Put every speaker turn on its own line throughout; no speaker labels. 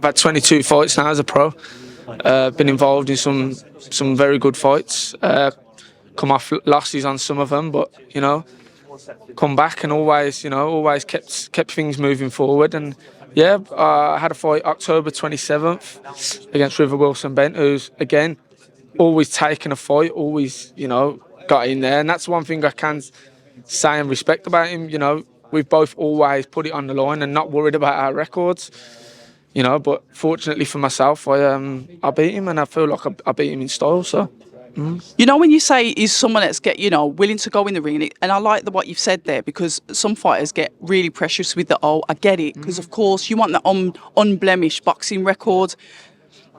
I've had 22 fights now as a pro. Been involved in some very good fights. Come off losses on some of them, but come back and always kept things moving forward. And yeah, I had a fight October 27th against River Wilson Bent, who's again always taken a fight, always got in there, and that's one thing I can say and respect about him. We've both always put it on the line and not worried about our records. But fortunately for myself, I beat him, and I feel like I beat him in style. So.
When you say he's someone that's willing to go in the ring, and I like what you've said there, because some fighters get really precious with I get it, because of course you want the unblemished boxing record.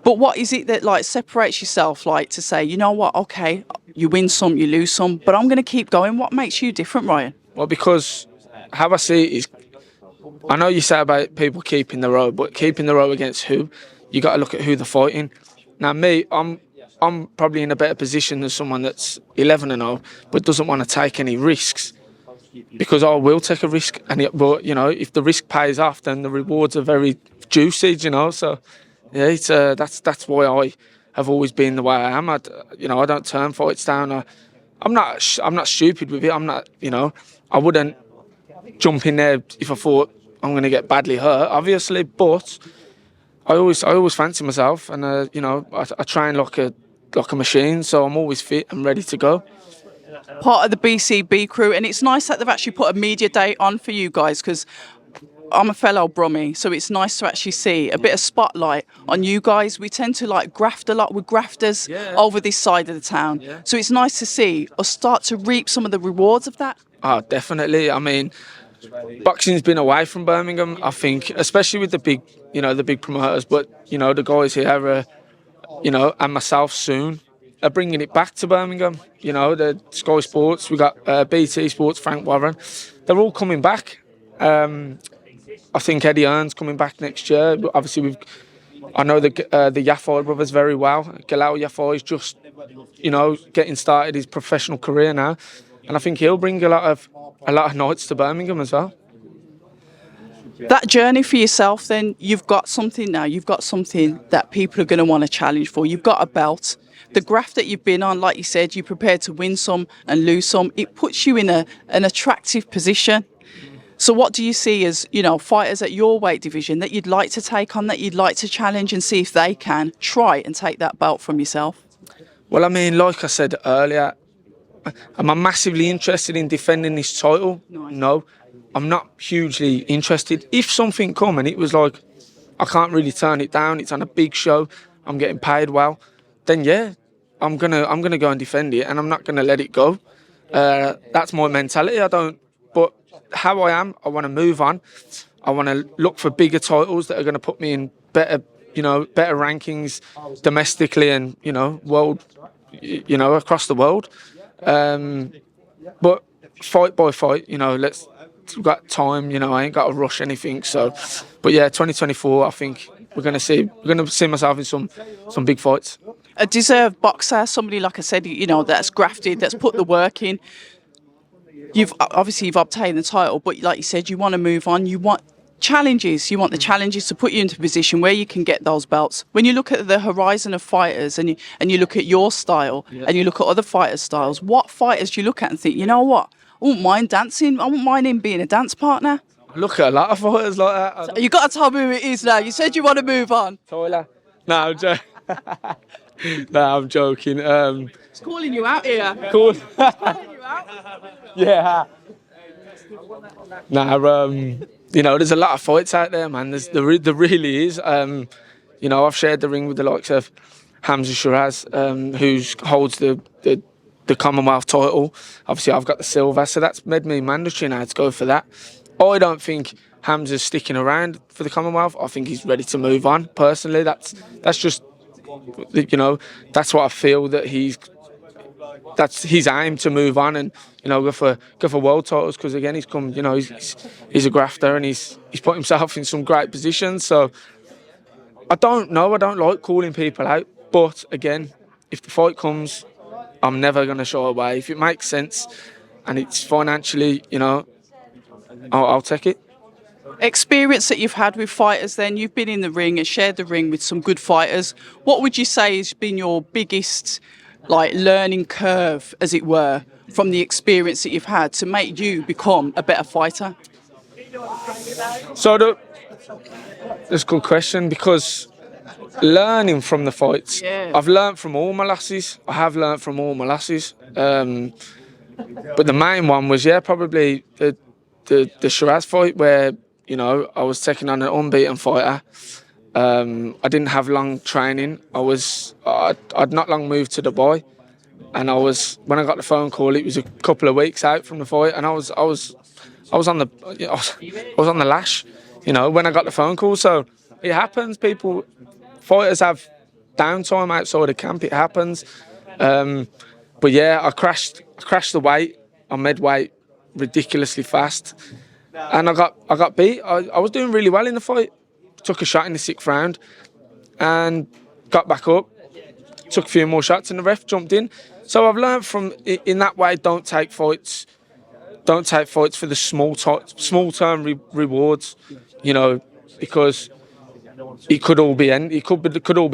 But what is it that separates yourself, to say, you know what, okay, you win some, you lose some, but I'm going to keep going? What makes you different, Ryan?
Well, because how I see it is, I know you say about people keeping the row, but keeping the row against who? You got to look at who they're fighting. Now, me, I'm probably in a better position than someone that's 11-0, but doesn't want to take any risks, because I will take a risk. But if the risk pays off, then the rewards are very juicy. So yeah, it's that's why I have always been the way I am. I don't turn fights down. I'm not stupid with it. I'm not. I wouldn't jump in there if I thought I'm going to get badly hurt, obviously. But I always fancy myself, and I train like a machine, so I'm always fit and ready to go.
Part of the BCB crew, and it's nice that they've actually put a media day on for you guys, because I'm a fellow Brummie, so it's nice to actually see a bit of spotlight on you guys. We tend to graft a lot with grafters over this side of the town, so it's nice to see us start to reap some of the rewards of that.
Oh, definitely. I mean, boxing's been away from Birmingham, I think, especially with the big promoters, but the guys here are, and myself soon, are bringing it back to Birmingham. The Sky Sports, we got BT Sports, Frank Warren, they're all coming back. I think Eddie Earn's coming back next year. But obviously, I know the Yafai brothers very well. Galal Yafai is just, getting started his professional career now, and I think he'll bring a lot of nights to Birmingham as well.
That journey for yourself, then, you've got something now. You've got something that people are going to want to challenge for. You've got a belt. The graft that you've been on, like you said, you're prepared to win some and lose some. It puts you in an attractive position. So what do you see as, fighters at your weight division that you'd like to take on, that you'd like to challenge and see if they can try and take that belt from yourself?
Well, I mean, like I said earlier, am I massively interested in defending this title? No. I'm not hugely interested. If something come and it was like, I can't really turn it down, it's on a big show, I'm getting paid well, then yeah, I'm gonna go and defend it, and I'm not gonna let it go. That's my mentality. But how I am, I want to move on. I want to look for bigger titles that are going to put me in better rankings domestically and world, across the world. But fight by fight, we've got time. I ain't got to rush anything. So, but yeah, 2024, I think we're going to see myself in some big fights.
A deserved boxer, somebody like I said, that's grafted, that's put the work in. You've obtained the title, but like you said, you want to move on. You want challenges. You want the challenges to put you into a position where you can get those belts. When you look at the horizon of fighters, and you look at your style, and you look at other fighters' styles, what fighters do you look at and think, you know what? I wouldn't mind dancing. I wouldn't mind him being a dance partner.
I look at a lot of fighters like that.
So you've got to tell me who it is now. You said you want to move on.
Tyler. No, I'm joking. No, I'm joking.
It's calling you out here.
Cool.
Calling you out.
Yeah. Nah, there's a lot of fights out there, man. There really is. I've shared the ring with the likes of Hamza Shiraz, who holds the Commonwealth title. Obviously, I've got the silver, so that's made me mandatory now to go for that. I don't think Hamza's sticking around for the Commonwealth. I think he's ready to move on. Personally, that's just, that's what I feel, that that's his aim, to move on and go for world titles, because again he's come, he's a grafter and he's put himself in some great positions. So I don't like calling people out, but again, if the fight comes, I'm never going to shy away. If it makes sense and it's financially, I'll take it.
Experience that you've had with fighters then, you've been in the ring and shared the ring with some good fighters. What would you say has been your biggest like learning curve, as it were, from the experience that you've had to make you become a better fighter?
So that's a good question, because learning from the fights,
Yeah.
I've learned from all my lasses. I have learned from all my lasses. But the main one was, probably the Shiraz fight, where, you know, I was taking on an unbeaten fighter. I didn't have long training. I'd not long moved to Dubai, and when I got the phone call, it was a couple of weeks out from the fight, and I was on the lash, you know, when I got the phone call. So it happens. Fighters have downtime outside of camp. It happens. But yeah, I crashed the weight on midweight ridiculously fast, and I got beat. I was doing really well in the fight. Took a shot in the 6th round, and got back up. Took a few more shots, and the ref jumped in. So I've learned from in that way. Don't take fights for the small term rewards, you know, because it could all be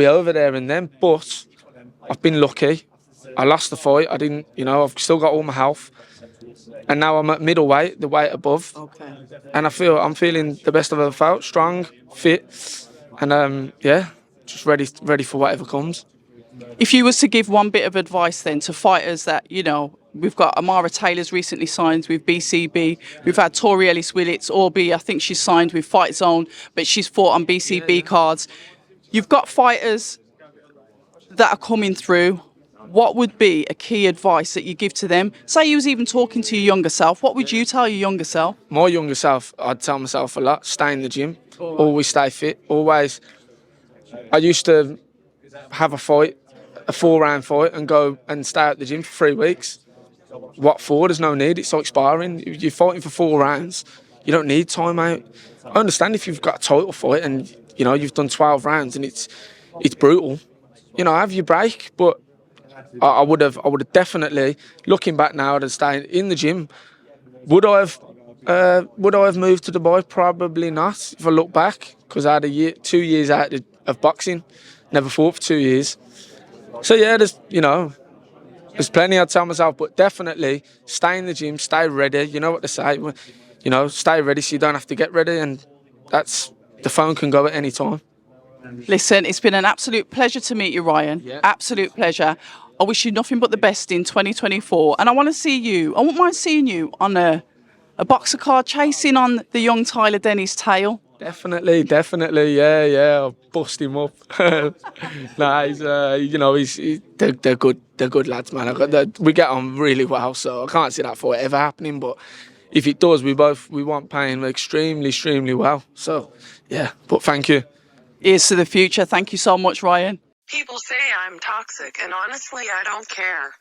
over there and then. But I've been lucky. I lost the fight. I didn't, you know, I've still got all my health, and now I'm at middleweight, the weight above.
Okay.
And I'm feeling the best I've ever felt, strong, fit, and just ready for whatever comes.
If you was to give one bit of advice then to fighters that, you know, we've got Amara Taylor's recently signed with BCB. We've had Tori Ellis-Willits, Orby, I think she's signed with Fight Zone, but she's fought on BCB cards. You've got fighters that are coming through. What would be a key advice that you give to them? Say you was even talking to your younger self. What would you tell your younger self?
My younger self, I'd tell myself a lot. Stay in the gym. Always stay fit. Always. I used to have a 4-round fight, and go and stay at the gym for 3 weeks. What for? There's no need. It's like sparring. If you're fighting for 4 rounds, you don't need time out. I understand if you've got a title fight and, you know, you've done 12 rounds and it's brutal. You know, have your break. But I would have definitely, looking back now, I'd have stayed in the gym. Would I have moved to Dubai? Probably not. If I look back, because I had 2 years out of boxing, never fought for 2 years. So yeah, there's plenty I'd tell myself, but definitely stay in the gym, stay ready. You know what they say, you know, stay ready so you don't have to get ready, and the phone can go at any time.
Listen, it's been an absolute pleasure to meet you, Ryan.
Yeah.
Absolute pleasure. I wish you nothing but the best in 2024, and I want to see you. I wouldn't mind seeing you on a boxer card chasing on the young Tyler Denny's tail.
Definitely, yeah. I'll bust him up. Nah, they're good lads, man. We get on really well, so I can't see that fight ever happening. But if it does, we want paying extremely well. So yeah, but thank you.
Here's to the future. Thank you so much, Ryan.
People say I'm toxic, and honestly, I don't care.